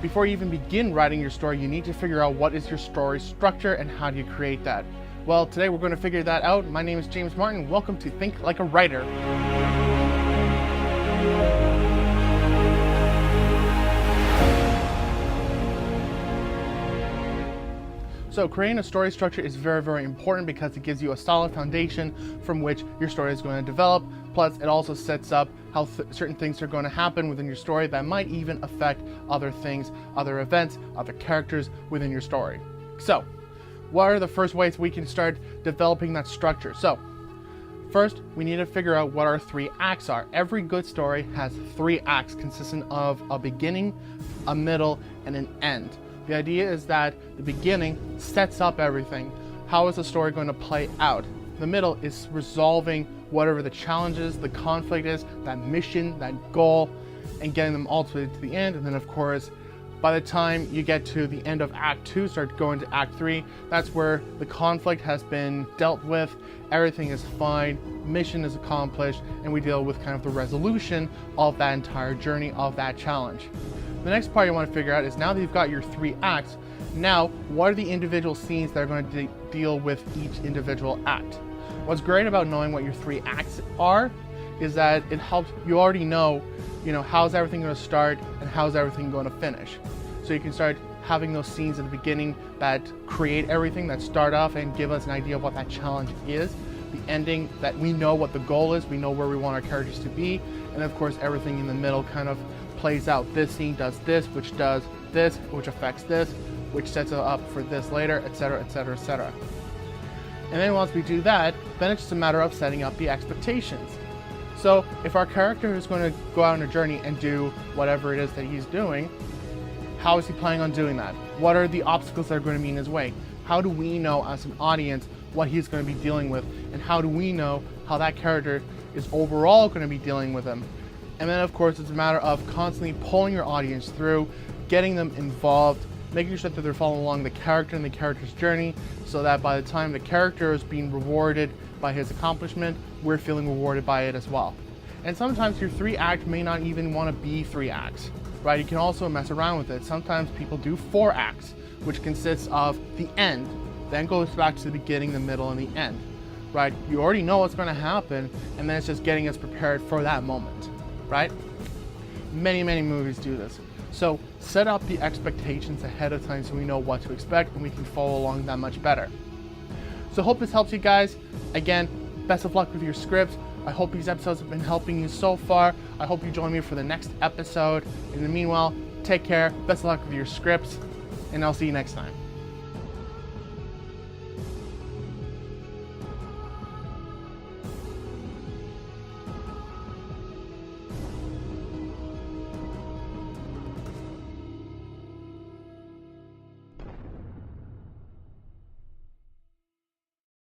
before you even begin writing your story, you need to figure out what is your story structure and how do you create that. Well, today we're going to figure that out. My name is James Martin. Welcome to Think Like a Writer. So creating a story structure is very, very important because it gives you a solid foundation from which your story is going to develop. Plus, it also sets up how certain things are going to happen within your story that might even affect other things, other events, other characters within your story. So, what are the first ways we can start developing that structure? So, first, we need to figure out what our 3 acts are. Every good story has 3 acts consisting of a beginning, a middle, and an end. The idea is that the beginning sets up everything. How is the story going to play out? The middle is resolving whatever the challenges, the conflict is, that mission, that goal, and getting them all to the end. And then of course, by the time you get to the end of Act 2, start going to Act 3, that's where the conflict has been dealt with, everything is fine, mission is accomplished, and we deal with kind of the resolution of that entire journey, of that challenge. The next part you want to figure out is, now that you've got your 3 acts, now what are the individual scenes that are going to deal with each individual act? What's great about knowing what your 3 acts are is that it helps you already know, how's everything going to start and how's everything going to finish. So you can start having those scenes at the beginning that create everything, that start off and give us an idea of what that challenge is. The ending, that we know what the goal is, we know where we want our characters to be, and of course everything in the middle kind of plays out. This scene does this, which does this, which affects this, which sets it up for this later, etc., etc., etc. And then once we do that, then it's just a matter of setting up the expectations. So if our character is going to go out on a journey and do whatever it is that he's doing, how is he planning on doing that? What are the obstacles that are going to be in his way? How do we know as an audience what he's going to be dealing with? And how do we know how that character is overall going to be dealing with them? And then of course, it's a matter of constantly pulling your audience through, getting them involved, making sure that they're following along the character and the character's journey, so that by the time the character is being rewarded by his accomplishment, we're feeling rewarded by it as well. And sometimes your 3 acts may not even want to be 3 acts, right? You can also mess around with it. Sometimes people do 4 acts, which consists of the end, then goes back to the beginning, the middle, and the end, right? You already know what's going to happen, and then it's just getting us prepared for that moment, right? Many, many movies do this. So set up the expectations ahead of time so we know what to expect and we can follow along that much better. So hope this helps you guys. Again, best of luck with your scripts. I hope these episodes have been helping you so far. I hope you join me for the next episode. In the meanwhile, take care, best of luck with your scripts, and I'll see you next time.